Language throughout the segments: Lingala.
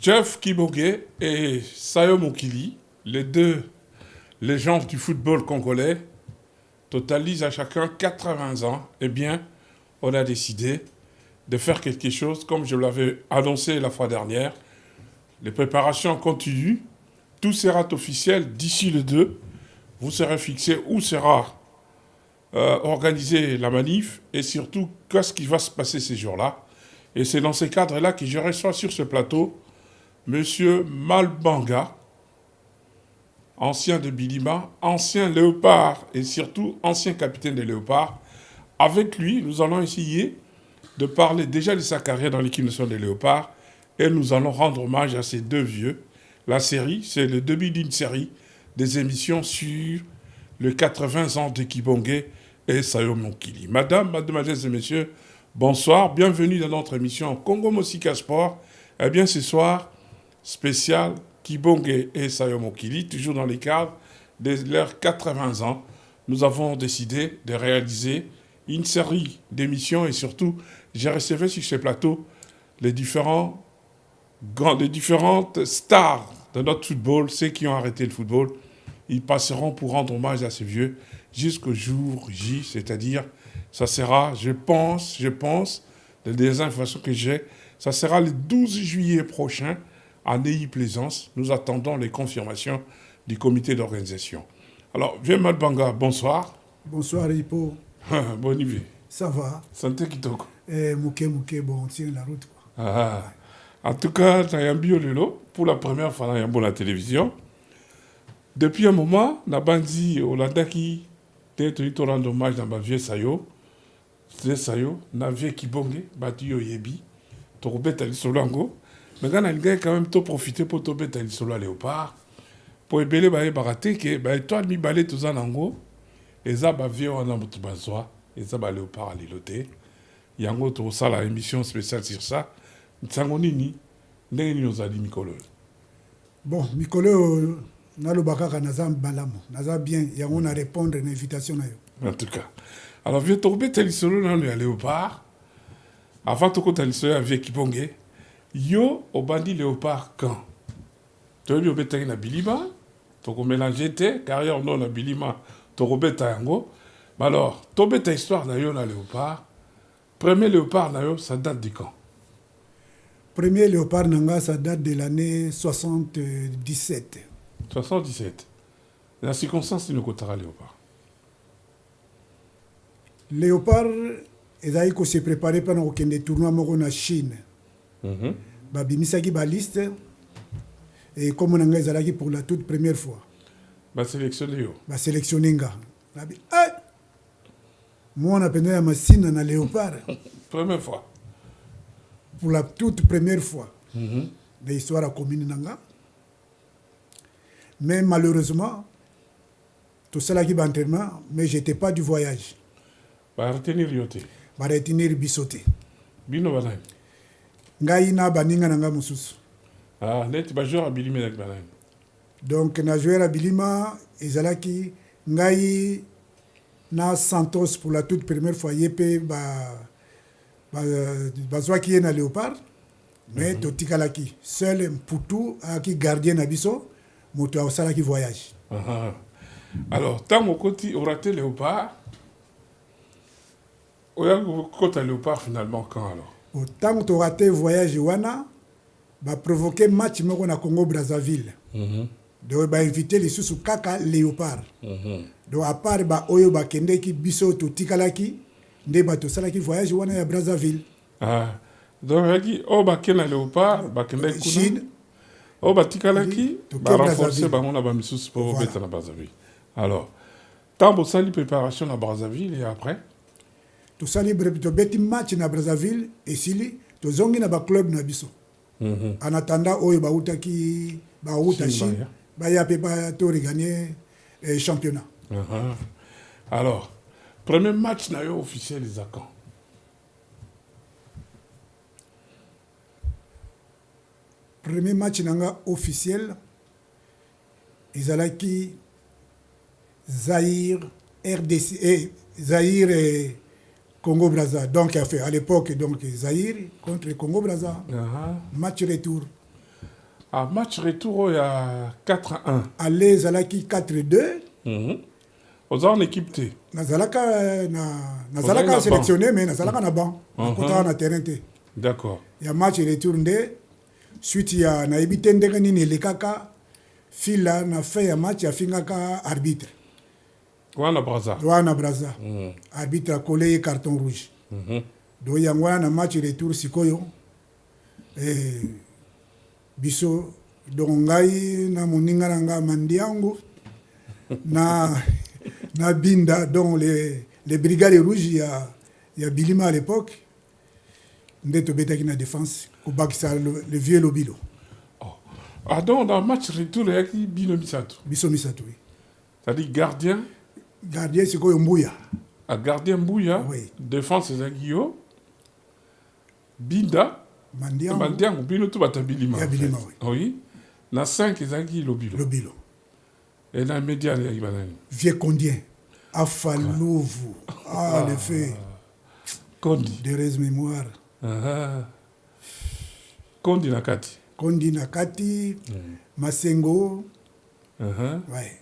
Jeff Kibonge et Sayo Mokili, les deux légendes du football congolais, totalisent à chacun 80 ans. Eh bien, on a décidé de faire quelque chose, comme je l'avais annoncé la fois dernière. Les préparations continuent. Tout sera officiel d'ici le 2. Vous serez fixé où sera organisée la manif et surtout qu'est-ce qui va se passer ces jours-là. Et c'est dans ces cadres-là que je reçois sur ce plateau Monsieur Malbanga, ancien de Bilima, ancien Léopard et surtout ancien capitaine de Léopard. Avec lui, nous allons essayer de parler déjà de sa carrière dans l'équipe nationale des Léopards et nous allons rendre hommage à ces deux vieux. La série, c'est le début d'une série des émissions sur le 80 ans de Kibonge et Sayo Mokili. Mademoiselles et messieurs, bonsoir, bienvenue dans notre émission Congo Mosika Sport. Eh bien, ce soir, spécial Kibonge et Sayo Mokili, toujours dans les cadres de leurs 80 ans. Nous avons décidé de réaliser une série d'émissions et surtout, j'ai recevé sur ce plateau les différentes stars de notre football, ceux qui ont arrêté le football. Ils passeront pour rendre hommage à ces vieux jusqu'au jour J, c'est-à-dire, ça sera, je pense, des informations que j'ai, ça sera le 12 juillet prochain à Neuilly-Plaisance. Nous attendons les confirmations du comité d'organisation. Alors, viens Malbanga, bonsoir. Bonsoir Ripo. Bonne nuit. Ça va. Santé Kitoko. Mouké, bon, on tient la route. Quoi. Ah. En tout cas, tu as un biololo pour la première fois dans la télévision. Depuis un moment, na bandi Olanda qui t'es tenu ton rendre hommage dans ma vieux Sayo. C'est Sayo, na vieux Kibonge, battu yo yebi. Tu rebêtes à l'isolango. Mais quand on a quand même tout profité pour te bêter à l'isolo à Léopard. Pour ébeler, baraté, que toi, mi balé tout ça nango. Et ça, vieux, on a tout besoin. Et ça, Léopard à l'iloté. Yango, tout ça, la émission spéciale sur ça. Nsangonini, ndenge nous a dit Mikolo. Bon, Mikolo, nalobaka nazam balamo, nazam bien, yango na répondre à l'invitation na yo. En tout cas. Alors, vieux tombé tel solo dans le Léopard. Avant de côté l'histoire avec Kibonge, yo au bandit Léopard quand. Tu as vu au bétail na Bilima, tu as mélangé tes carrière non na Bilima, tu as bétail yango. Mais alors, tu as ta histoire na yo na Léopard. Premier Léopard na yo, ça date de quand? Premier Léopard Nanga, ça date de l'année 77. 77. La circonstance, c'est le Kotara Léopard. Léopard, ils ont se préparé pendant des tournois en Chine. Babimisaki baliste. Et comme on a dit pour la toute première fois. Bah sélectionné. Bah sélectionné. Moi, on a appelé ma machine à Léopard. Première fois. Pour la toute première fois de l'histoire à la commune Nanga. Mais malheureusement, tout cela qui est entraînement, mais je n'étais pas du voyage. Bah retenir yote. Bah retenir bisoté. Bino banay. Ngai na baninga nanga mususu. Ah, net ba joueur à Bilima avec banay. Donc na joueur à Bilima, ezalaki ngai na Santos pour la toute première fois yépé bazwa qui est na Léopard, mais totikalaki seul Mputu qui gardien na biso moto osala qui voyage. Alors tant au côté au raté Léopard, au côté Léopard finalement quand alors? Tant que raté voyage wana ba provoquer match moko na Congo Brazzaville. Donc ba inviter les sous kaka Léopard. Donc à part ba oyo ba kende ki biso totikalaki nde bato salaki voyage wana ya Brazzaville. Ah, donc yaki o bakena Léopard bakende kuna Chine o batikalaki ba renforcer ba mona ba misusu pour beta na Brazzaville. Alors tambo sali préparation na Brazzaville et après to sali beti match na Brazzaville et sili to zongi na ba club na biso. En attendant oyo ba utaki ba uta Chine ba ya pe ba to gagner championnat. Alors premier match na yo officiel les quand? Premier match nanga officiel ezalaki Zaïre RDC et Zaïre et Congo Brazza. Donc à l'époque donc Zaïre contre le Congo Brazza. Match retour. Ah, match retour, il y a 4-1. Aller Zalaki 4-2. Aux en équipe T. Nazalaka na sélectionné, mais Nazalaka na ban. Kota na terrain T. D'accord. Il y a match retour ndé. Suite il y a na ibitende nini lekaka. Fila na fait un match ya fingaka arbitre. Wana Braza. Wana Braza. Arbitre a collé carton rouge. Do yangwana na match retour sikoyo. Biso dongai na moninga nanga mandiango na binda donc les brigades rouges il y a Bilima à l'époque ndeto betaki na défense ko bakisa le vieux Lobilo. Ah donc dans le match retour il y a qui Bino Misato. Biso Misato oui. C'est-à-dire gardien c'est quoi Mbouya. Ah gardien Mbouya. Oui. Défense Zagio. Binda Mandiango Bino tout bata Bilima. Ya Bilima oui. Oui. Na 5 Zagi Lobilo. Lobilo. Et dans les médias, il y a vieux Condien, Afalouvou, les faits, Kondi. Thérèse Mémoire. Kondi Nakati. Kondi Nakati, Masengo. Ouais.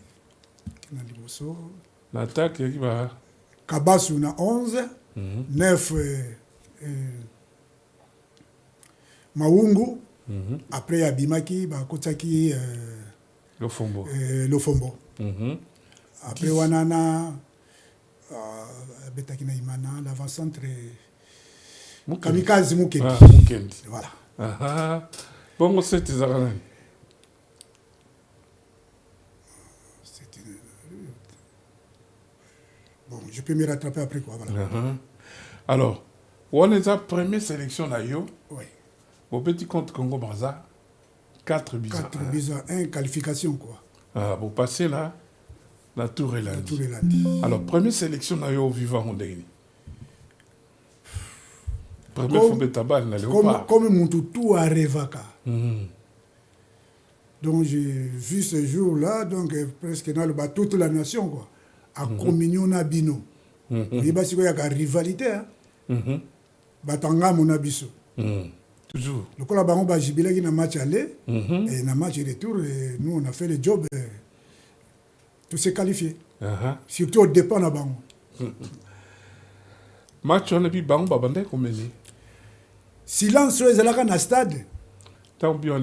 L'attaque, il y a Kabasu na 11, 9 Maungu. Après Abimaki, Kotaki. Lofombo. Lofombo. Après Wanana, Betakina Imana, l'avant-centre. Kamikaze Mukendi. Mukendi. Voilà. Bon, c'était Zaranan. Bon, je peux me rattraper après quoi. Voilà. Alors, on est à première sélection là, yo. Oui. Au petit compte Congo-Braza. 4 buts à 1, qualification quoi. Ah, vous passez là, la Tour et lundi. Alors, première sélection au vivant au dernier. Première fois Betabal n'a pas. Comme mon toutou à Revaka. Donc j'ai vu ce jour-là, donc presque dans le bas, toute la nation quoi. À communion Nabino. Il y a une rivalité. Batanga mon abisso. Toujours. Le coup là-bas, on va jubiler qui n'a match aller et n'a match retour. Et nous, on a fait le job. Tout s'est qualifié. Surtout au départ là-bas. Match on a vu Bang Babande comme silence sur les alaka na stade. Tant bien on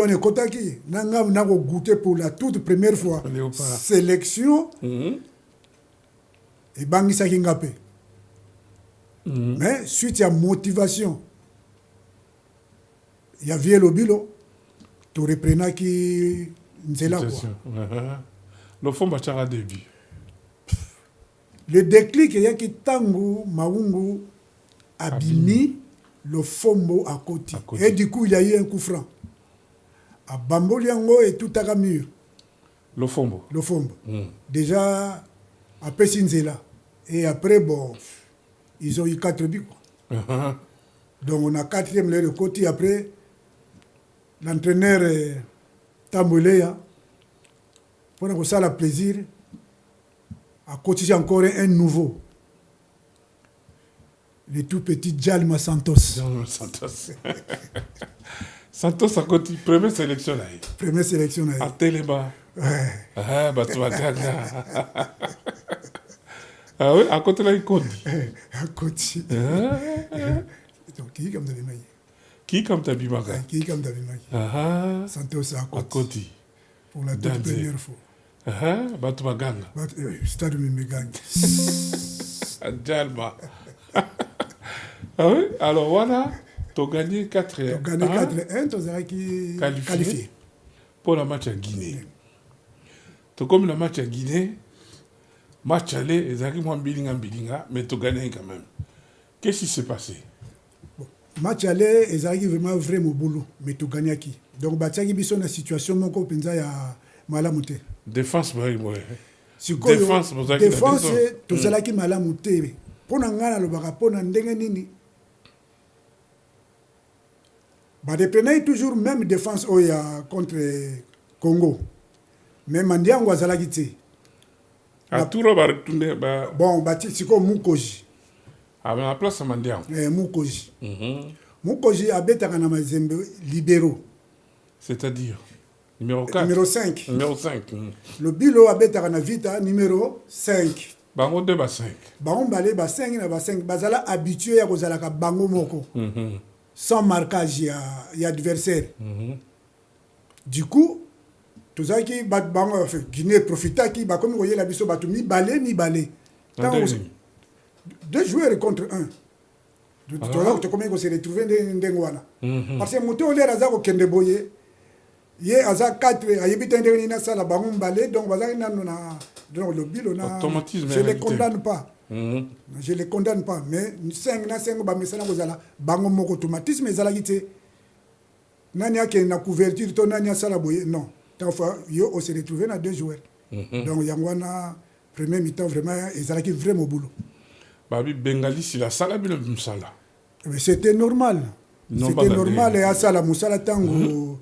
est kotaki. Nanga na go goûter pour la toute première fois. Sélection. Et Bangi Sakingapé. Mais suite à motivation. Il y a Vieux Lobilo, tu reprenais qui Nzela quoi. Le fond bachara début. Le déclic, il y a qui Tango, Maungu, Abimi, le Fombo à côté. Et du coup, il y a eu un coup franc. À Bamboliango et tout à mur. Le Fombo. Le Fombo. Déjà, après Nzela. Et après, bon, ils ont eu 4 buts. Donc on a 4e le côté après. L'entraîneur Tamboleya, pour que ça le plaisir, a cotisé encore un nouveau. Le tout petit Jalma Santos. Santos. Santos a côté, première sélection là. Première sélection là. À Téléba. Ouais. Ah, bah tu vas gagner. Ah oui, à côté là, il compte. À côté. Donc, qui comme David Maï? Qui comme David Maï? Qui comme David Maï? Santos à côté. Pour la toute première fois. Ah, bah tu vas gagner. Stade de Mégang. Jalma. Ah oui, alors voilà, tu as gagné 4-1. Tu as gagné 4-1, tu as qualifié. Pour le match en Guinée. Tu comme le match en Guinée, match aller, ils arrivent en bilinga, mais tu as gagné quand même. Qu'est-ce qui s'est passé? Match aller, ils arrivent vraiment boulot, mais tu as gagné qui? Donc, Batiaki Bisso, la situation, mon copain, il y a Malamouté. Défense, oui. Défense, tu as qui Malamouté. Pour n'angana le barapo n'andenge nini. Bah déprenez toujours même défense oya contre Congo. Mais Mandiango azalagiti. A tout le retourner ba. Bon bah c'est comme Mukoji. Ah mais la place Mandiango. Mukoji. Mukoji a beta kana mazembe libéraux. C'est-à-dire numéro 4. Numéro 5. Numéro 5. Lobilo abetaka na vita numéro 5. Bango 2 ba 5. Bango balé ba 5 na ba 5 bazala habitué ya kozalaka bango moko. Sans marquage ya adversaire. Du coup, tozaki bat bango Guinée profitaki ba comme voyez la biso batu mi balé. Deux joueurs contre un. Tu vois comment on s'est retrouvé ndengwana. Parce que moto ole razako kende boye. Ye aza 4 ayebita ndenge na sala bango balé donc bazaki nanu na donc le bilo na automatisme. Je les condamne pas. Je les condamne pas mais 5 na 5 ba mesana kozala bango moko automatisme ezalaki te. Nani ake na couverture to nani sala boye non. Tant fois yo on s'est retrouvé na deux joueurs. Donc yangwana premier mi-temps vraiment ezalaki vraiment boulot. Babi Bengali si la sala bino msala. Mais c'était normal. C'était normal et à ça la musala tango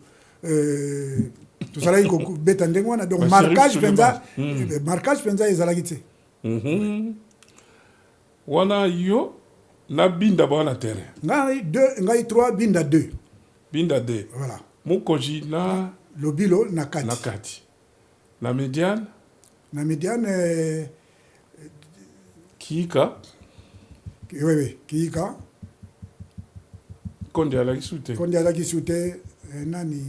tout ça là il faut beta ndengwana donc marquage penza ezalaki te. Wana yo na binda bana terrain. Ngai 3 binda 2. Binda 2. Voilà. Mukoji na Lobilo na 4. Na 4. La médiane? La médiane Kiika? Oui, Kiika. Konde alaki sute. Konde alaki sute nani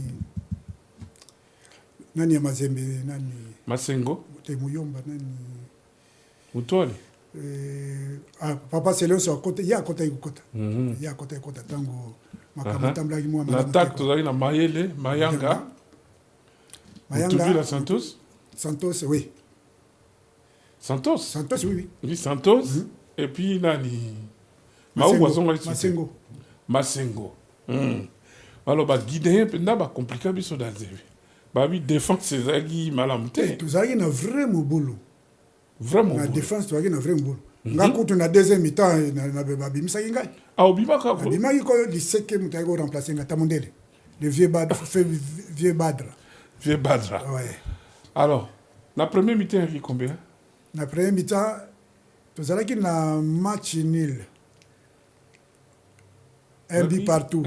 ya Mazembe nani Masengo? Te Muyomba nani Mutole? Papa Selonso à côté, il y a côté kota. Il y a côté kota tango makamutambla ki mwa na tak tozali na Mayele, Mayanga. Mayanga la Santos? Santos oui. Santos? Santos oui. Oui, Santos. Et puis nani Masengo. Masengo. Alors ba Guinéen penda ba compliqué biso d'Algérie. Ba bi défense ezali malamute. Tozali na vraiment boulot. Vraiment. La défense tozali na vraiment boulot. Ngakutu na deuxième mi-temps na babimisa ngai. Ah obimaka ko. Babimaki ko 17e mutaiko remplacer ngata Mondele. Le vieux Badra. Vieux Badra. Ouais. Alors, la première mi-temps il combien? La première mi-temps tozalaki na match nul. Un but partout.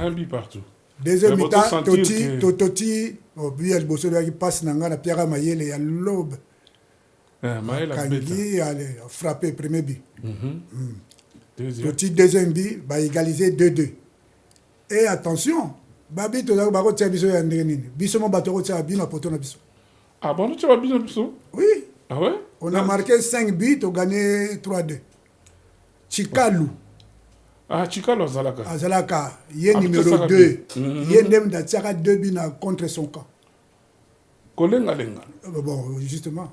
Deuxième mi-temps, Toti, Biel Bosso qui passe dans la Pierre Mayele et à l'aube. Kangi a frappé premier but. Toti, deuxième but, va égaliser 2-2. Et attention, Babi, tu as bako tia biso ya ndeni. Biso mo bato tia bino poto na biso. Ah bon, tu as bino biso? Oui. Ah ouais? On a marqué 5 buts, on a gagné 3-2. Chikalu. Ah, Chikalu Azalaka. Azalaka, il est numéro 2. Il est même dans 2 buts contre son camp. Kolenga lenga. Bon, justement.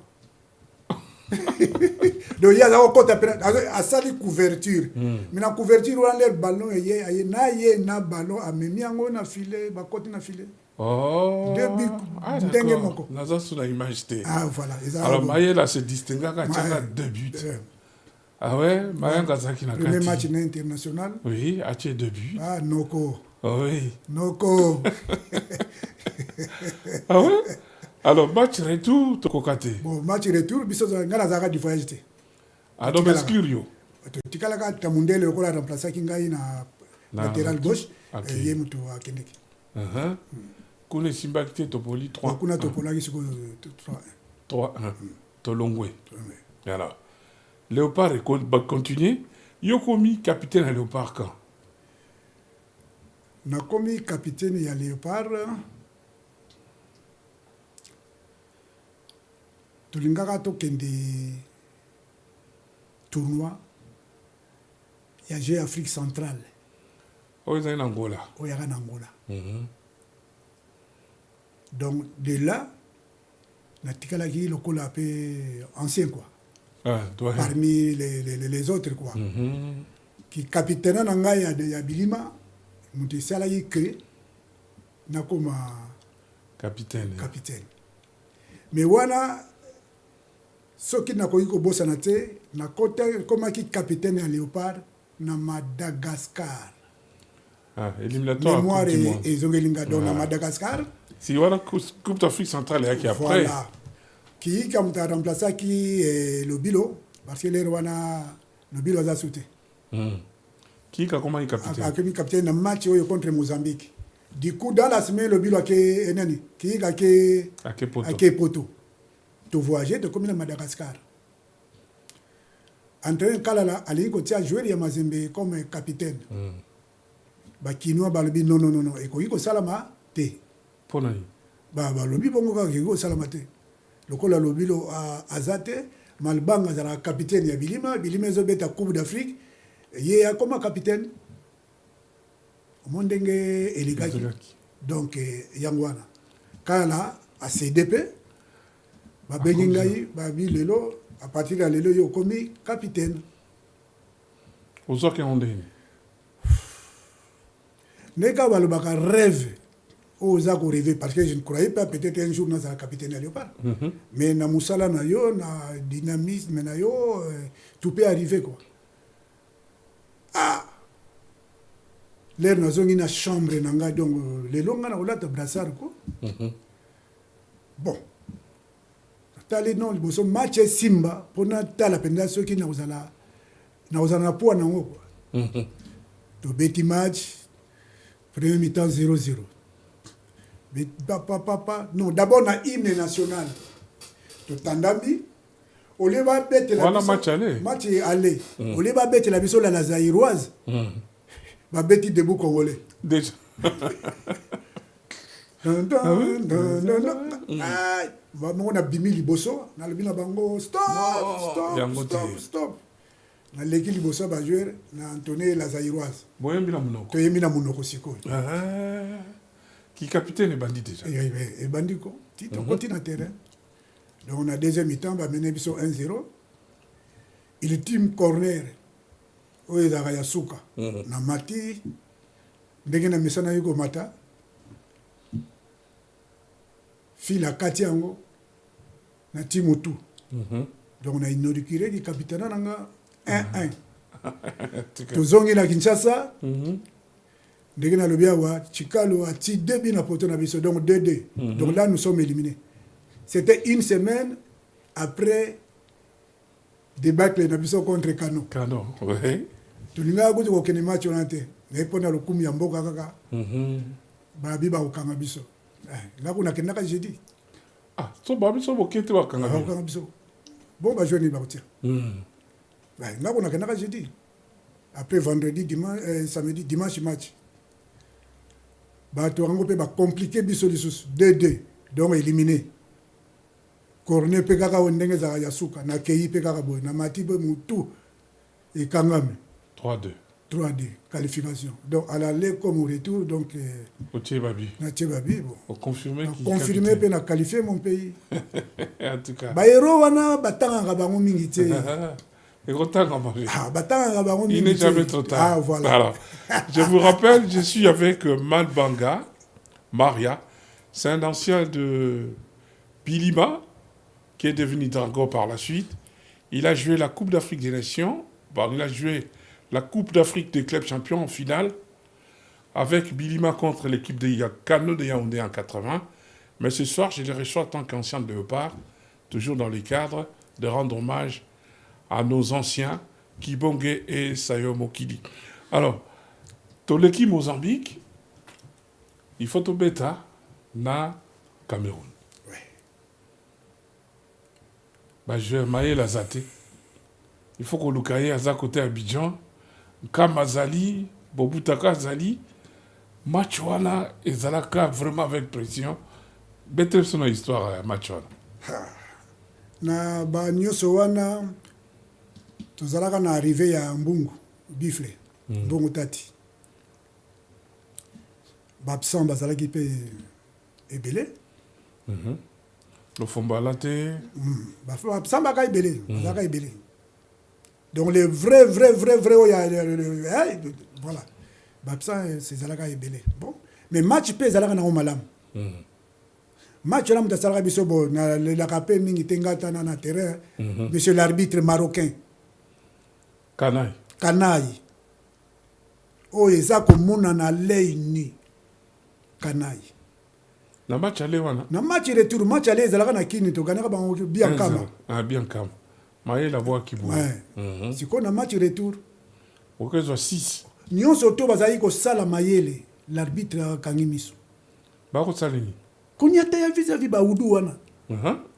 Donc il y a là encore à ça les couverture. Mais la couverture on a le ballon et na ballon a mis yango na filet, ba côté na filet. Oh. 2 buts dingue moko. Naza sous la image té. Ah voilà, alors Mayela se distingue quand il a 2 buts. Ah ouais, Mayanga Zaki na premier match international. Oui, a tué 2 buts. Ah Noko. Oh, oui. Noko. Ah ouais? Alors, match retour, tu as bon, match retour, biso ngala zaka du voyage. Ah, donc, exclurio. Tu as Tamundele, le a remplacé Kingai na latéral gauche, et Yemuto à Kendeki. Kune Simba qui était Topoli 3. Kuna Topoli qui 3-1. Tolongwe. Alors, Léopard va continuer. Yokomi, capitaine à Léopard quand? Nakomi, capitaine à Léopard. Tulingaka tokende tournoi ya Jeux Afrique centrale. Oh, ils en Angola. Oh, il y a en Angola. Donc, de là, Natikalaki, le col ancien, quoi. Ah, parmi les autres, quoi. Qui capitaine en Angaya de Yabilima, Mouti Salayi que, Nakoma capitaine. Mais voilà, ce qui n'a pas eu bossa na te na côté comme qui capitaine à Léopard na Madagascar. Ah, éliminatoire. Mémoire et zongelinga dans na Madagascar. Si voilà Coupe d'Afrique centrale et qui après. Voilà. Qui comme tu as remplacé qui le Bilo parce que les Rwanda le Bilo a sauté. Qui a comment il capitaine? A capitaine na match contre Mozambique. Du coup, dans la semaine, le bilo qui est poto. Tu voyages, tu communes à Madagascar. Entraîneur Kalala, Ali Kotia joué à Mazembe comme capitaine. Bakinois balobi non. Et ko salama te. Ponai. Lobi bongo ka salama te. Lokola lobilo azate malbanga za capitaine ya Bilima zo beta Coupe d'Afrique. Ye a comme capitaine. Mondenge eligaki. Donc yangwana. Kala a CDP Bengingai babi lelo à partir de lelo yo komi capitaine. Ozo ke ondeni. Neka balobaka rêve oza ko rêver parce que je ne croyais pas peut-être un jour dans la capitaine à Léopard. Mais na musala na yo na dynamisme na yo tout peut arriver quoi. L'air na zongi na chambre nanga donc le longa na olata brassard ko. Bon. Tali non liboso match Simba pona tala penda soki na uzala na poa na ngo quoi. To beti match premier mi-temps 0-0. Mais papa non d'abord na hymne national. To tandami au lieu va bête la voilà match aller. Au lieu va bête la biso la Zaïroise. Va bête debout congolais. Déjà. On a bimi liboso na lebina bango stop. Na leki liboso ba jouer na Antoine la Zaïroise. Boyembi na munoko. To yemi na munoko siko. Qui capitaine est bandit déjà. Et bandit ko. Tito continue na terrain. Donc on a deuxième mi-temps ba mener biso 1-0. Il team corner. Oyo za ya suka. Na mati ndenge na misana yuko mata. Fila kati yango na timu tout. Donc on a inauguré du capitaine nanga 1-1. Tozongi na Kinshasa. Ndenge na lobia wa Chikalo a ti debi na poto na biso donc 2-2. Donc là nous sommes éliminés. C'était une semaine après débâcle na biso contre Kano. Kano, oui. Tulinga ko ko kene match on ate. Na ipona lokumu ya mboka kaka. Ba biba ukanga biso. Là on a kenaka jeudi. So babi so bokete bakanga. Ukanga biso. Bon ba jeudi ba kotia. Là on a kenaka jeudi. Après vendredi, dimanche, samedi, dimanche match. Ba to rango pe ba compliqué biso lisusu 2-2. Donc éliminé. Corner pe kaka ondenge za ya suka na kei pe kaka boy na mati be mutu et kangame 3-2. 3-2 qualification. Donc à l'aller comme au retour donc au Tchebabi. Na Tchebabi bon. On confirmer qui confirmer pe na qualifier mon pays. En tout cas. Ba héros wana batanga bango mingi te. Et rotanga ma vie. Batanga bango mingi. Il n'est jamais trop tard. Voilà. Alors, je vous rappelle, je suis avec Malbanga Maria, c'est un ancien de Bilima qui est devenu Drago par la suite. Il a joué la Coupe d'Afrique des Nations. Bon, il a joué la Coupe d'Afrique des clubs champions en finale avec Bilima contre l'équipe de Kano de Yaoundé en 80. Mais ce soir, je les reçois en tant qu'ancien de Léopard, toujours dans les cadres, de rendre hommage à nos anciens, Kibonge et Sayo Mokili. Alors, dans l'équipe Mozambique, il faut au bêta na Cameroun. Je vais la zate. Il faut qu'on le caille à côté Abidjan. Kamazali, Bobutaka Zali, Machuana et Zalaka vraiment avec pression. Bête son histoire, Machuana. Na ba nyoso wana tozalaka na arrivé ya Mbungu, Bifle, Mbungu Tati. Babsan bazalaki pe ebele. Le Fombalate. Samba ka ibele, bazaka ibele. Donc les vrais, voilà. Babsan c'est zalaka ibele. Bon, mais match pe zalaka na malam. Match là mta zalaka biso bo na la kapé mingi tengata na terrain. Monsieur l'arbitre marocain. Kanayi. Oh eza ko mona na leini. Kanayi. Na match aller wana. Na match retour, match aller ezalaka na kini to ganaka bango bien kama. Bien kama. Maye la voix qui bouge. Siko na match retour. Okezwa 6. Nyonso to bazali ko sala mayele l'arbitre akangi miso bakosala nini koniata ya vis-à-vis baudu wana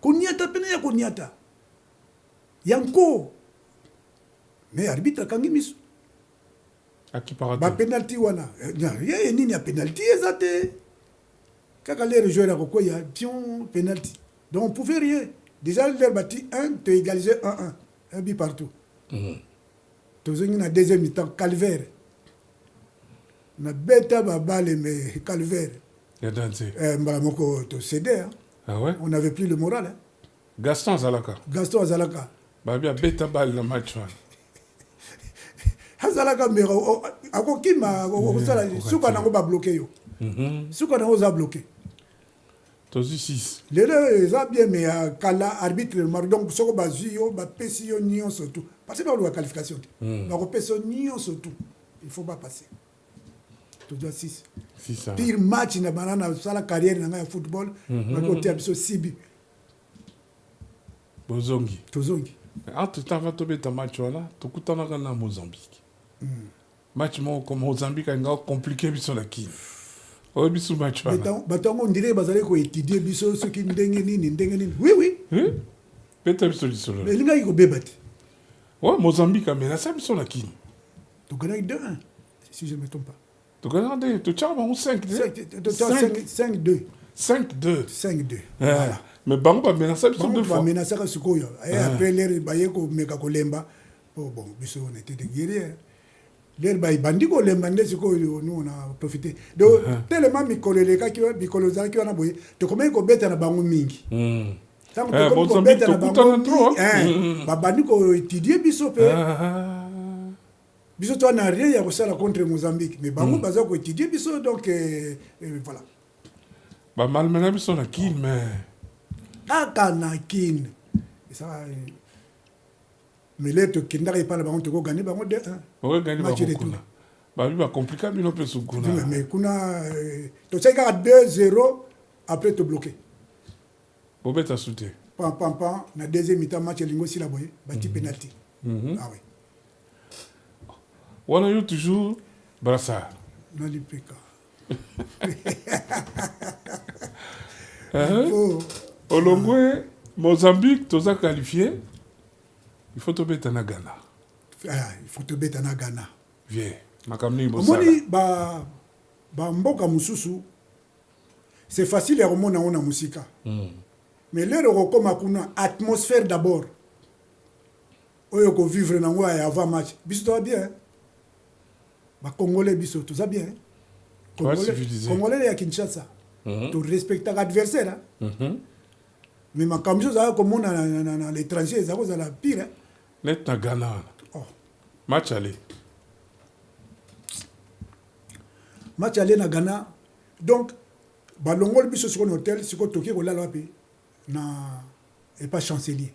koniata pene ya koniata yanko mais arbitre akangi miso akipaka te bapenalty wana ye nini ya penalty eza te kaka lere joueur akokoya pion penalty donc on pouvait rien déjà leur bati 1 te égaliser 1-1 un but partout tozongi na deuxième mi-temps calvaire na beta babale mais calvaire ya danse mbala moko to cédé hein. ah ouais On n'avait plus le moral hein. Gaston azalaka Gaston azalaka babi abeta bale na match wana azalaka mais akokima akosala suka nango babloke yo suka nango oza bloqué tozi 6 lelo eza bien mais kala arbitre mar donc soko bazwi yo bapesi yo nyonso tout parce que baoluka qualification te bakopesa yo nyonso tout il faut pas passer tozwa 6 6 pire match na banana sala carrière na ngai ya football bakotia biso 6 buts bozongi tozongi entre temps va tobeta match wana tokutanaka na Mozambique match moko comme Mozambique alinga compliqué biso na kini oyo biso match wana bato yango ndire bazali koétudie biso soki ndenge nini oui oui beta biso lisolo elingaki kobeba te ouais Mozambique amenasa biso na kini toganaki 2-1 si je ne me trompe pas tokanaka totyaka bango 5-2 5-2 voilà mais bango bamenasa biso deux fois bamenasaka sikoyo après lere baye komeka kolemba bon biso on était des guerriers lere bayebandi kolemba nde sikoyo nous on a profité donc tellement mikolo elekaki mikolo ezalaki wana boye tokomeki kobeta na bango mingi ntango tokobeta na bango mingi babandi koétudie biso mpe biso to na rien ya kosala contre Mozambique mais bango baza koétudie biso donc voilà bamalmena biso na kine mais kaka na kine eza mais lere tokendaka epai na bango tokogane bango 2-1 okogani bakokuna babi bakomplika bino mpe sukuna mais kuna tosali kaka 2-0 après tobloqué bobeta su te pam na deuxième mi-temps match elingi osila boye bati penalty ah oui wana yo toujours brassard nalipeka olongwe Mozambique toza qualifié il faut tobeta na Ghana il faut tobeta na Ghana vie makambo nini bosala omoni bamboka mosusu c'est facile ya komona ngo na mosika mais lere okokoma kuna atmosphère d'abord oyo kovivre nango ya avant match biso toza bien bacongolais biso toza bien congolais ya Kinshasa torespectaka adversaire mais makambo biso ozala komona na l'étranger eza kozala pire net na Ghana wana match aller na Ghana donc balongoli biso sikoyo na hotel sikoyo toki kolala wapi na epa chancelier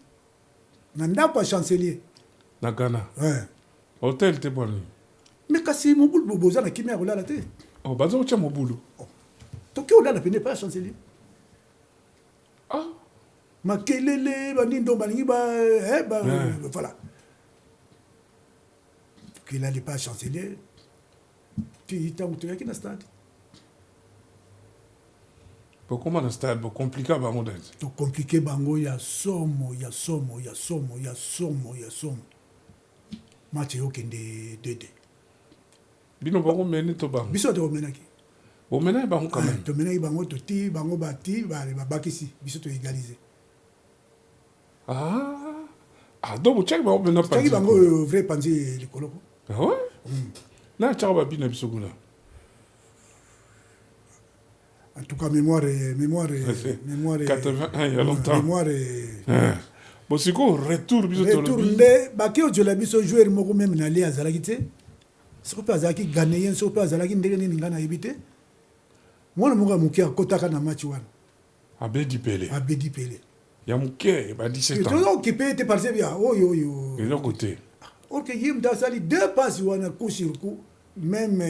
na ndako ya chancelier na Ghana hotel te boni mais kasi mobulu boza na kimia ya kolala te baza kotia mobulu toki kolala pene epa ya chancelier makelele banindo balingi voilà tokilali epa ya chancelier ntango toyaki na stade bokoma na stade bocomplika bango date tocomplike bango ya somo match eyokende 2-2 bino bakomene to bango biso tokomenaki bomenaki bango quand même tomenaki bango toti bango bati babakisi biso toégalize donc botiaki bango mpena tiaki bango vrai panzi likolo ko na atyaka babina biso kuna en tout cas mémoire 81 il y a longtemps mémoire bosiko retour biso nde baki ojola biso joueur moko meme na lie azalaki te soko mpe azalaki ghanéen soko mpe azalaki ndenge nini ngai nayebi te mwana moko ya moke akotaka na match wana abedi pele ya moke ba 17 ans tozokipe te parce bia oyo eloko te orke ye mutu asali 2 passes wana coup sur coup même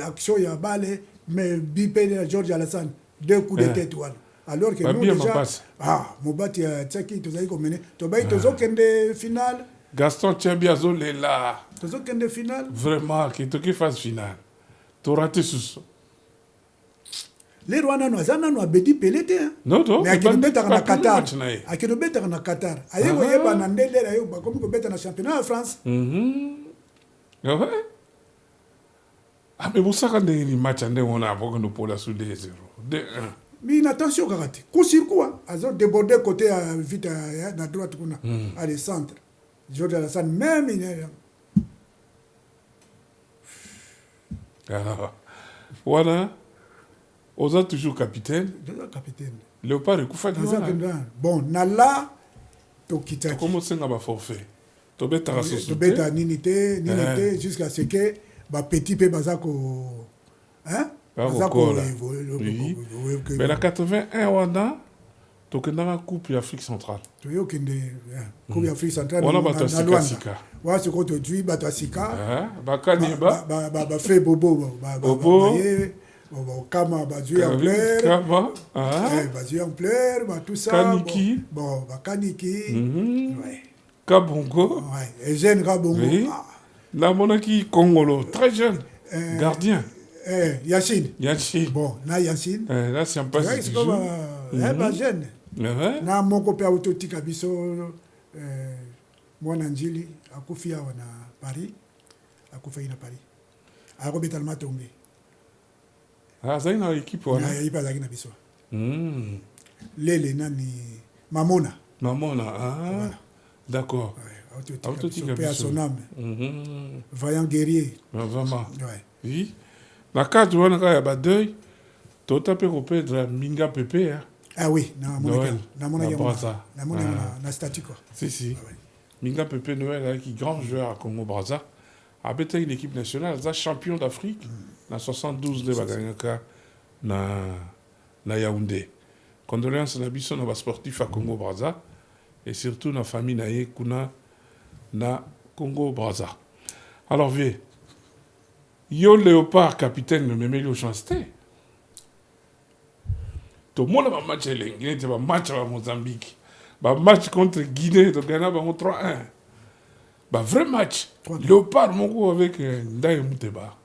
action ya bale mais bipede na George Alassane 2 coups de tête wana alors que nous déjà mobati atiaki tozali komene tobai tozokende finale Gaston Tchembi azolela tozokende finale vraiment ki toki phase finale raté sous. Les Rwanda nous a bedi pelete hein. Non, mais akino beta na Qatar. match na ye. Akino beta na Qatar. Ayego yeba na ndele ayo ba comme ko beta na championnat de France. Ah ouais. Ah mais pour ça quand il match ande on a pas que nous pour la sous 2-0. 2-1. Mais une attention karate. Coup sur coup hein. Azo déborder côté vite na droite kuna à le centre. Jordan Alassane même il est alors voilà. Oza toujours capitaine. capitaine. Léopard et Koufa bon, nala to kitaki. Comment c'est nga ba forfait? To beta la société. To beta ninité jusqu'à ce que ba petit pe bazako hein? Bazako mais la 81 wana to kenda coupe d'Afrique centrale. To yo kende coupe d'Afrique centrale. Wana bato Sika. Wa ce qu'on te dit bato Sika. Ba kaniba. Ba fait bobo bobo. Bon, Kama, Dieu en pleurs. Kama, Dieu en pleurs, tout ça. Kaniki. Bon, Kaniki. Ouais. Kabongo. Ouais, Eugène Kabongo. Oui. La monarchie Congolo, très jeune. Gardien. Yacine. Bon, na Yacine. Là, c'est un passé. C'est comme jeune. Na mon copain autotique à Bisso, moi, Nanjili, à Koufia, à Paris. À Koufia, à Paris. À Robetalma tombé. Ah, ça y est dans l'équipe, voilà. Il n'y a pas de biso. Lele nani Mamona. Ah, d'accord. Autotique à son âme. Vaillant guerrier. Vraiment. Oui. La carte, on a un deuil. Tout à fait coupé de la Minga Pépé. Ah oui, na statut quoi. Si. Minga Pépé Noël, qui est grand joueur à Congo-Brazza. A été une équipe nationale, champion d'Afrique, dans 72 de Bagangaka, na Yaoundé. Condoléances à Bisson, nos sportifs à Congo-Brazza, et surtout na famille naye kuna na Congo-Brazza. Alors, vieux, yo Léopard, capitaine de Mémélio Chansté. Tout le monde a un match à l'Inguinée, un match à Mozambique, un match contre Guinée, donc Ghana, 3-1. Bah, vrai match. Léopard, mon gros, avec Ndaya Mouteba.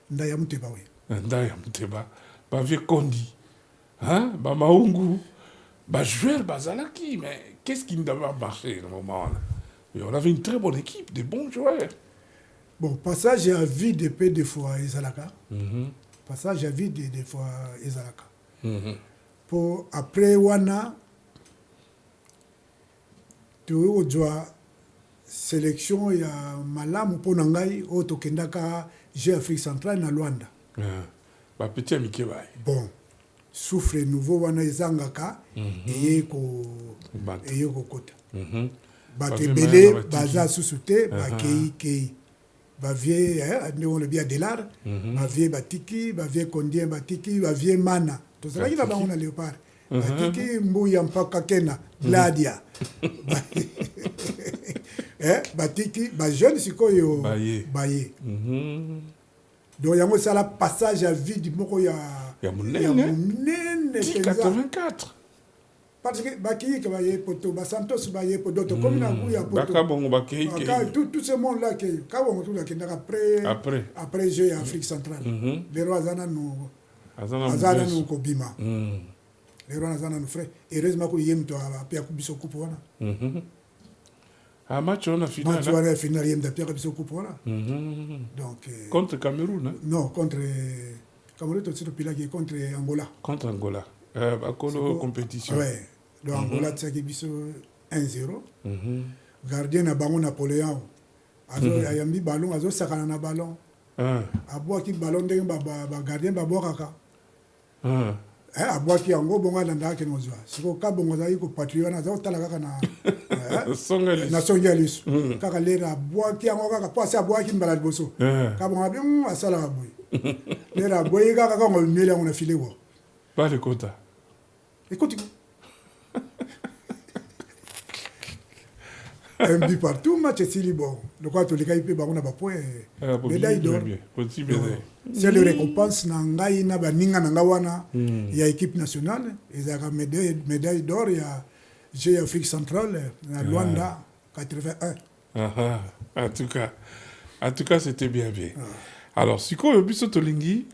Ndaya Mouteba, oui. Ndaya Mouteba. Bah, vieux Kondi. Hein? Bah, Maungu. Bah, joueur, bah, Zalaki. Mais qu'est-ce qui ne devait pas marcher, au moment-là? Mais on avait une très bonne équipe, des bons joueurs. Bon, passage à vie de peu de fois Ezalaka. Passage à vie de fois Ezalaka. Pour après, Wana, tu dois. Sélection ya malamu pona ngai o tokendaka Jeux Afrique centrale na Luanda. Ba petit amike ba. Bon. Souffre nouveau wana ezangaka eye ko kota. Ba tebele baza susute ba kei. Ba vie ne on le bien Delar, ba vie batiki, ba vie Kondien batiki, ba vie Mana. To ça qui va ba on a Léopard. Batiki mbuya mpaka kena Gladia. Batiki ba jeune sikoyo baye donc yango sala passage à vie du moko ya munene 84 parce que baki ka baye poto ba Santos baye poto d'autres comme na ya poto baka bongo bakei tout ce monde là que ka bongo tout là qui après Jeux Afrique centrale les rois azana no ko bima les rois azana no frère heureusement ko yemto apia ku biso coupe wana un match on a final. Match on a final, il y a des pierres qui sont coupées là. Donc contre Cameroun, hein? Non, contre Cameroun, tout le pilote qui est contre Angola. Contre Angola. Bakolo compétition. Ouais. Donc Angola c'est qui biso 1-0. Gardien na bango Napoléon. Azo ayambi ballon, azo sakana na ballon. Abo ki ballon ndenge ba gardien ba bokaka. Abwaki yango bonga landa ke nozwa siko ka bongo za yiko patriote na za tala kaka na songalis kaka lera abwaki yango kaka pasi abwaki mbala liboso ka bonga bi asala boy lera boy kaka ka ngomela on a filé wo pas le quota écoute un but partout match c'est bon le quoi to les gars peut ba on a ba point médaille d'or possible c'est le récompense na ngai na baninga na ngawana ya équipe nationale ezaka médaille d'or ya Jeux Afrique centrale na Luanda 81. En tout cas c'était bien. Alors, sikoyo biso tolingi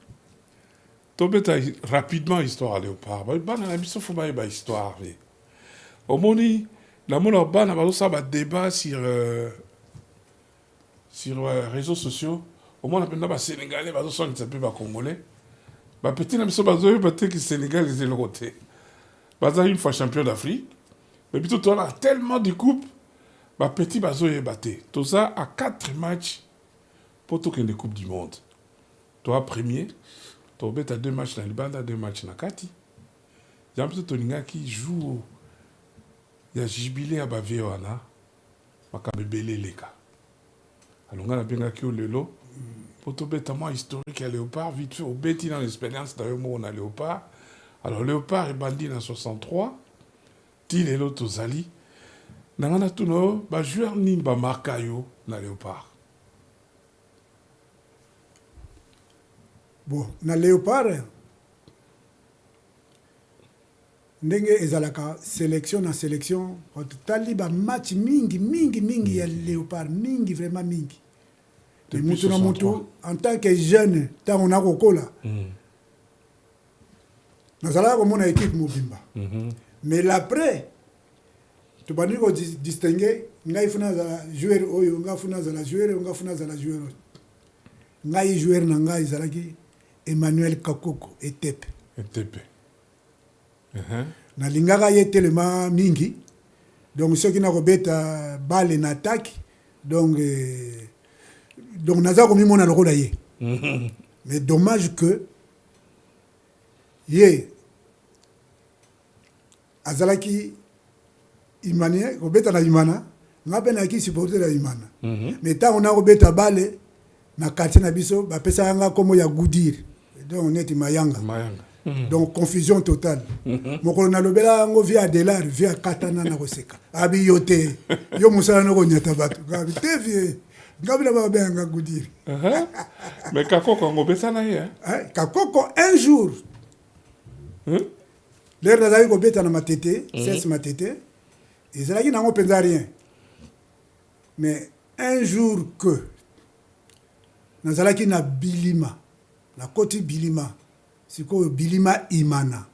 tobeta rapidement histoire à léopard. Bana na biso faut ba histoire. Omoni la mona bana bazosala débat sur réseaux sociaux. Omona penda ba sénégalais bazosala pe ba congolais. Ba petit na biso bazoyeba te que Sénégal les éloté. Baza une fois champion d'Afrique. Mais plutôt toi là tellement de coupes. Ba petit bazoyeba te. Tout ça à 4 matchs pour tout que Coupe du Monde. Toi, premier, tu as 2 matchs dans le banda, 2 matchs dans Kati. Il y a un petit Toninga qui joue. Il y a Jibilé à Bavéoana. Makabebele Leka. Alors, on a bien qui au lelo. Pour tout bêtement historique à Léopard, vite fait, au bêti dans l'expérience d'un mot, on a Léopard. Alors, Léopard est bandit en 63. Til et l'autre Zali. Dans la tournoi, joueur Nimba Marcayo dans Léopard. Bon, na léopard ndenge ezalaka sélection na sélection tali ba match mingi ya léopard mingi vraiment mingi de mutu na mutu en tant que jeune tant on a kokola nazalaka komona équipe mobimba mais l'après to bandi ko distinguer ngai funa za joueur oyo nga funa za la joueur nga funa za la joueur ngai joueur na ngai zalaki Emmanuel Kakoko Etepe. Etepe. Na lingaka ye telema mingi. Donc ceux qui n'a robeta balle na attaque donc naza komi mona le rôle yé. Mais dommage que ye azalaki Imani robeta na Imana, ngapena ki supporter la Imana. Mais tant on a robeta balle na quartier na biso ba pesa yanga comme ya Goudir. Donc on est Mayanga. Donc confusion totale. Mon colonel Lobela ngo via Delar via Katana na Koseka. Abi yote. Yo musala no nyata batu. Gabi tevi. Gabi na ba benga Goudir. Mais Kakoko ngo besa na ye. Kakoko un jour. L'air d'azali ko beta na matete, c'est matete. Ils allaient n'ont pas rien. Mais un jour que nazalaki na Bilima, na koti Bilima, siko Bilima Imana,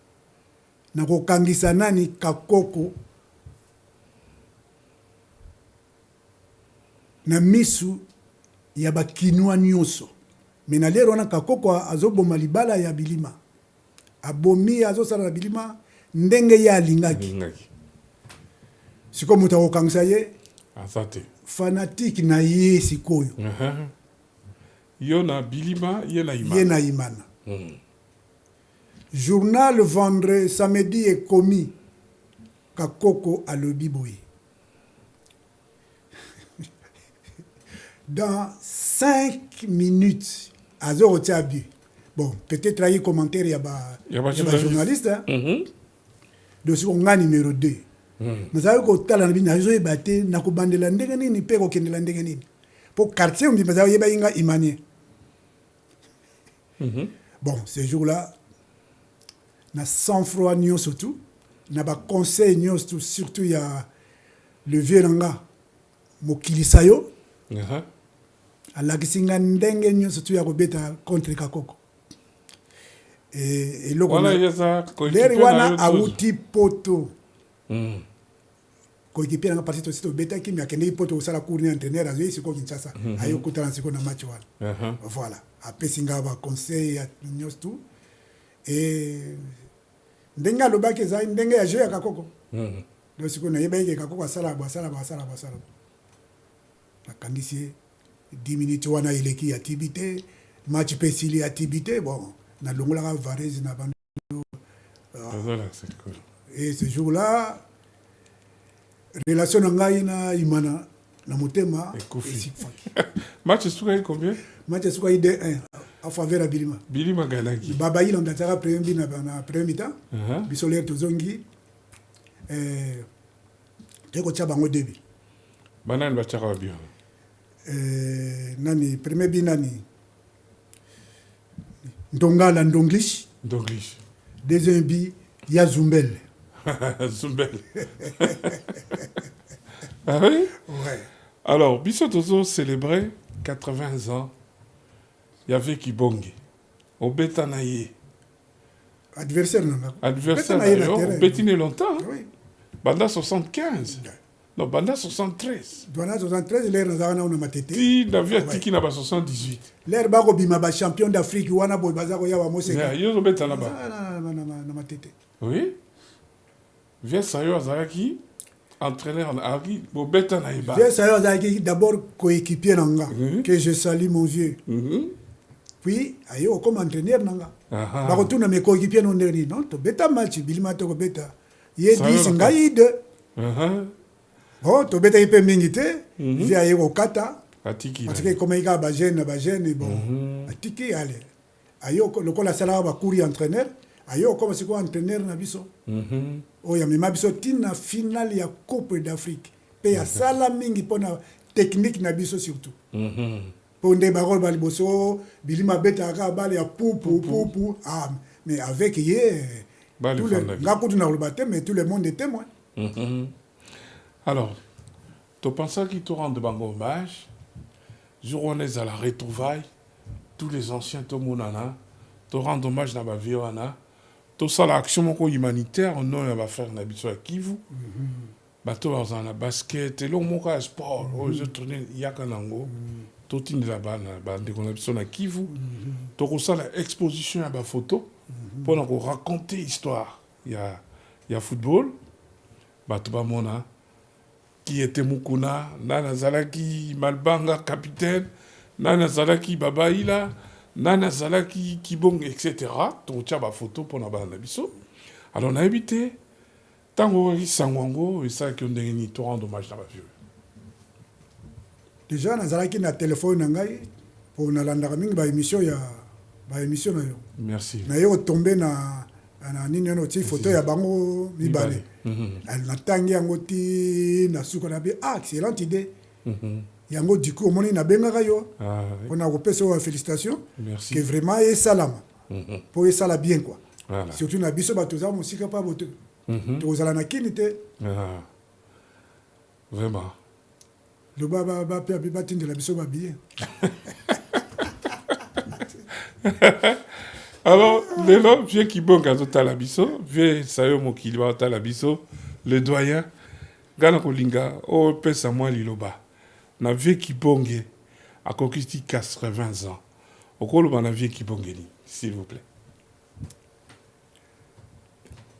na kokangisa nani Kakoko na misu ya bakinwa nyonso. Mais na lero na Kakoko azoboma libala ya Bilima. Abomi azosala na Bilima ndenge ya lingaki. Siko muta kokangisa ye asante. Fanatique na ye sikoyo. Yo na Bilima, ye na Imana. Ye na Imana. Journal vendredi, samedi est commis. Kakoko à Lobiboui. Dans 5 minutes, à Zorotiabu. Bon, peut-être là, il y a commentaire, il y a journaliste. De ce qu'on a numéro 2. Nous avons dit que nous avons battu, nous avons bandé la ndengeni, nous avons bandé la ndengeni. Pour quartier, on dit que nous avons battu Imani. Bon, ce jour-là, nous avons sang-froid surtout. Nous avons conseil surtout il y a le vieux Ranga, Mokilisayo. À la Kisinga ndenge surtout il y a Robeta contre Kakoko. Et le Wana a outi poto. Koekipe na parti to beta qui m'a kené poto sala courner entraîneur azo siko Kinshasa ayo kutana siko na match wana voilà après singa ba conseil ya nyos tout et ndenga lobaki za ndenga ya jeu ya Kakoko donc siko na yeba yeke Kakoko sala na kandisi 10 minutes wana ileki ya tibité match pesili ya tibité bon na longola Varese na bando et ce jour-là relation ngai na Imana na motema match est combien? Match est 2-1 en faveur de Bilima. Bilima galaki. Baba il on a premier na premier mi-temps. Bisolaire tozongi teko tshaba ngo début. Banane ba tshaka bien. Nani premier bi nani Ndongala Ndonglish. Deuxième bi ya Zumbel. Zumbel. Ah oui? Ouais. Alors, Bissot Tozo célébrait 80 ans il y avait Kibonge. Au Betanaye. Adversaire, non. Adversaire, au Bétiné longtemps. Hein? Oui. Banda 75. Non, Banda 73. Banda 73, l'air n'a pas été. Si, David a Tiki n'a pas 78. L'air Bago Bima, champion d'Afrique, Wana Boy Bazako Yawa Moseka. Il y a un Beta là-bas. Oui. Viens Sayo Azaraki, entraîneur en Ari, au Betanaïba. Viens Sayo Azaraki, d'abord coéquipier Nanga, que je salue mon vieux. Puis, ayo comme entraîneur Nanga. Bako tout mes coéquipiers non derrière. Non, to beta match, Bilima to beta. Yé 10, Ngaï 2. Oh, to beta ipe mingite, via ayo kata. Atiki. Parce que comme il y a des jeunes, bon, Atiki, allez. Ayo, le col a salaire va courir entraîneur. Ayo, comme c'est quoi entraîneur Nabiso? Oh, ya Mabiso, tina finale ya Coupe d'Afrique. Pe ya salamingi pour la technique Nabiso surtout. Pour des barol baliboso, Bilima beta aga bal ya pou. Ah, mais avec hier, tout le monde n'a pas le mais tout le monde est témoin. Alors, tu penses qu'il te rend de bango hommage? Jour où on est à la retrouvaille, tous les anciens Tomonana, te rendre hommage dans ma vie, tout ça l'action humanitaire, on va faire une habitude à Kivu. Bateau dans la basket, et là on a sport, je tourne Yakanango, tout est là-bas, on a besoin à Kivu. Donc ça l'exposition à ma photo pour nous raconter l'histoire. Il y a football, bateau ba mona qui était Mukuna, Nana Zalaki Malbanga capitaine, Nana Zalaki Babaïla, Nana Zalaki Kibong, etc. Donc tu as ma photo pour la biso. Alors on a habité Tango Sangwango et ça qui ont donné tout rendre hommage dans ma vie. Déjà Nazalaki na téléphone ngai pour na landaka mingi ba émission na yo. Merci. Na yo tombé na nini no ti photo ya bango mibale. Na tangi yango ti na suka na bi excellente idée. Yango du coup omoni na bengaka yo. On a repéré félicitations. Merci. Que vraiment est salama. Pour ça la bien quoi. Voilà. Surtout na biso ba toza musika pa boto. Tozala na kinité. Vraiment. Le baba ba pe ba tinde la biso ba bien. Alors, l'élo, vieux Kibonge à Talabiso, vieux Sayo Mokiliba à Talabiso, le doyen, Gana Kolinga, oh, pesa moi liloba. Na vieux Kibonge a conquisté 80 ans. Au col na vieux Kibonge, s'il vous plaît.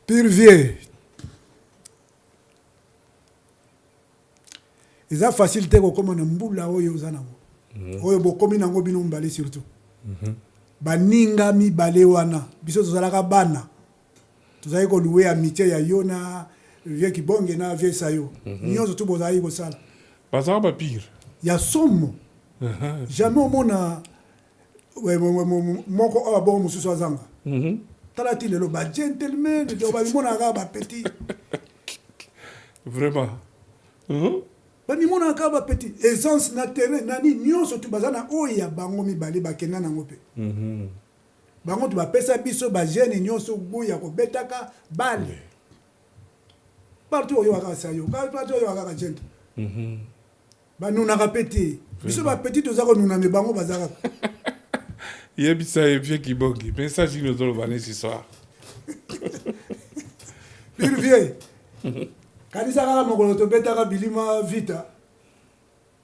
Pire vieux. Eza facile te ko comme na mbula oyo zanango. Oyo bokomi nango bino mbale surtout. Baninga mibale wana biso tozalaka bana tozali koluwe amitié ya yo na vieux Kibonge na vieux Sayo nyonso tu bozali kosala bazala ba pire ya somo jamais omona moko oyo bon mosusu azanga tala ti lelo ba gentleman babimonaka bapeti vraiment babimonaka bapeti essence na terrain nani nyonso tu baza na oyo ya bango mibale bakenda nango mpe bango tu bapesa biso bagene nyonso buya kobetaka bale partout oyo kaka Sayo partout oyo kaka gente banunaka mpe te biso bapeti toza konuna me bango baza kaka yebisa ye vieux Kibonge message ino tolobana ce soir pire vieux kanisa kaka mokolo tobetaka bilima vita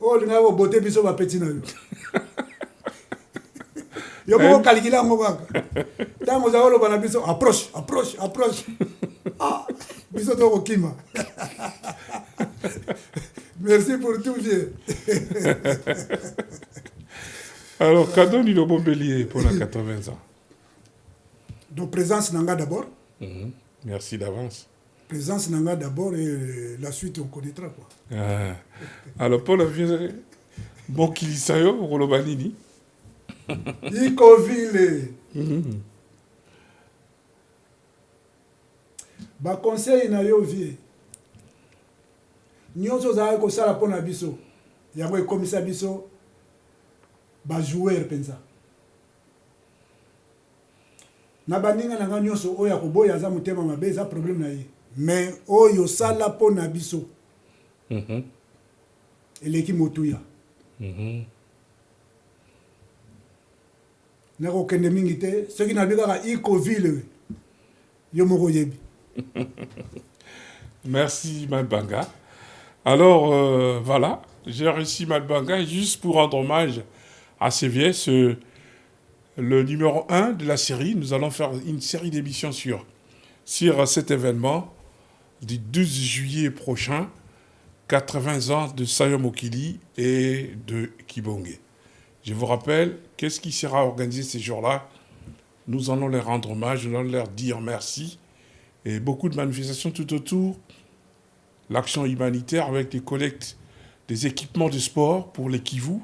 oyo olingaka kobote biso bapeti na yo yo moko kalikila yango kaka ntango oza koloba na biso approche biso tokokima merci pour tout vieux. Alors cadeau ni le bon bélier pour la 80 ans. Donc présence nanga d'abord. Merci d'avance. Présence nanga d'abord et la suite on connaîtra quoi. Alors pour la vie bon Kilisayo Rolobanini. Iko vile. Ba conseil na yo vie. Nyonso za ko sala pona biso. Yango ekomisa biso ba joueur penza. Na baninga na nyonso oya koboya za mutema mabe za problème na ye. Mais oyo sala pona biso. Eleki motuya. nakokende mingi te soki nabi kaka Icoville yo moko yebi. Merci Malbanga. Alors voilà, j'ai réussi Malbanga juste pour rendre hommage à ces vieux, le numéro 1 de la série. Nous allons faire une série d'émissions sur cet événement du 12 juillet prochain, 80 ans de Sayo Mokili et de Kibonge. Je vous rappelle, qu'est-ce qui sera organisé ces jours-là? Nous allons leur rendre hommage, nous allons leur dire merci. Et beaucoup de manifestations tout autour. L'action humanitaire avec des collectes des équipements de sport pour les Kivu.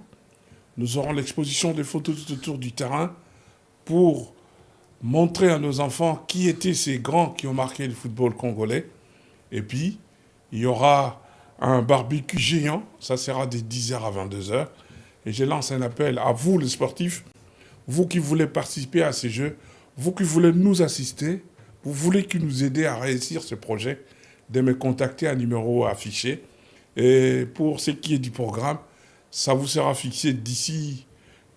Nous aurons l'exposition des photos tout autour du terrain pour montrer à nos enfants qui étaient ces grands qui ont marqué le football congolais. Et puis, il y aura un barbecue géant, ça sera de 10h à 22h. Et je lance un appel à vous, les sportifs, vous qui voulez participer à ces jeux, vous qui voulez nous assister, vous voulez qui nous aider à réussir ce projet, de me contacter à un numéro affiché. Et pour ce qui est du programme, ça vous sera fixé d'ici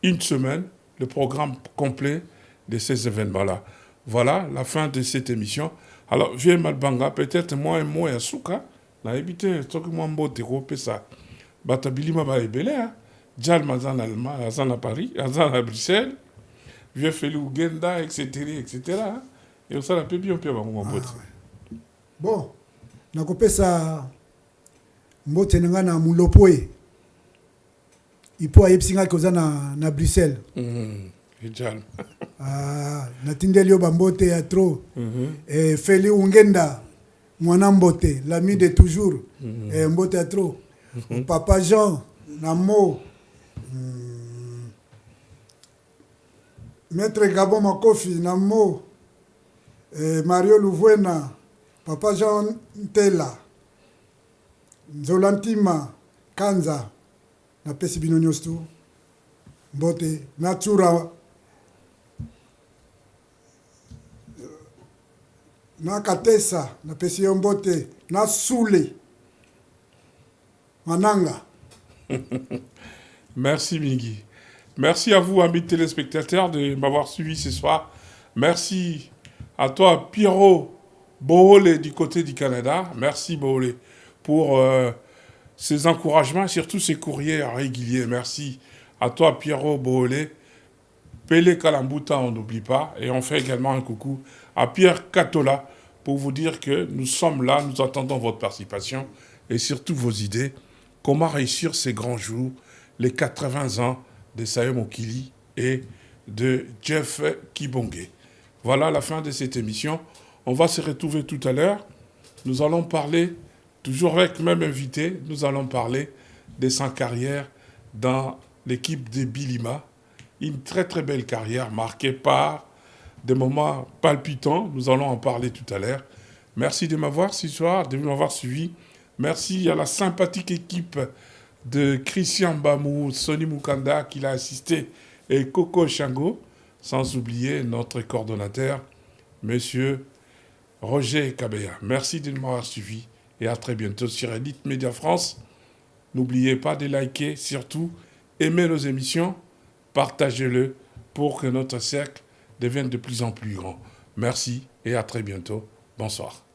une semaine, le programme complet de ces événements-là. Voilà la fin de cette émission. Alors, vieux Malbanga, peut-être moi un mot à Souka, na évité, ce que moi mbote kopé ça. Batabilima ba ebele, hein. Djal mazan Allemagne, azan à Paris, azan à Bruxelles, vieux Felou Genda, etc., etc. Et on s'en a peu bien, on peut avoir mon mbote. Bon, nakopesa mbote nanga na mulopoe. Ipo ayepsinga koza na Bruxelles. Djal. Natindeli yo bambote ya trop. Feli Ungenda, mwana mbote, l'ami de toujours. Mbote ya trop. Papa Jean, Namo. Maître Gabon Makofi, Namo. Mario Louvuena, Papa Jean Ntela. Zolantima, Kanza. Na pesi bino nyostu. Mbote, Natura. Na Katesa, na pesi yo mbote, na Soule, Mananga. Merci Mingui. Merci à vous, amis téléspectateurs, de m'avoir suivi ce soir. Merci à toi, Pierrot Bohole, du côté du Canada. Merci, Bohole, pour ces encouragements, surtout ces courriers réguliers. Merci à toi, Pierrot Bohole. Pélé Kalambuta, on n'oublie pas. Et on fait également un coucou à Pierre Catola pour vous dire que nous sommes là, nous attendons votre participation et surtout vos idées. Comment réussir ces grands jours, les 80 ans de Sayo Mokili et de Jeff Kibonge. Voilà la fin de cette émission. On va se retrouver tout à l'heure. Nous allons parler, toujours avec le même invité, nous allons parler de sa carrière dans l'équipe de Bilima. Une très très belle carrière marquée par des moments palpitants. Nous allons en parler tout à l'heure. Merci de m'avoir ce soir, de m'avoir suivi. Merci à la sympathique équipe de Christian Bamou, Sonny Mukanda qui l'a assisté et Coco Chango, sans oublier notre coordonnateur, Monsieur Roger Kabeya. Merci de m'avoir suivi et à très bientôt sur Elite Média France. N'oubliez pas de liker, surtout aimez nos émissions. Partagez-le pour que notre cercle devienne de plus en plus grand. Merci et à très bientôt. Bonsoir.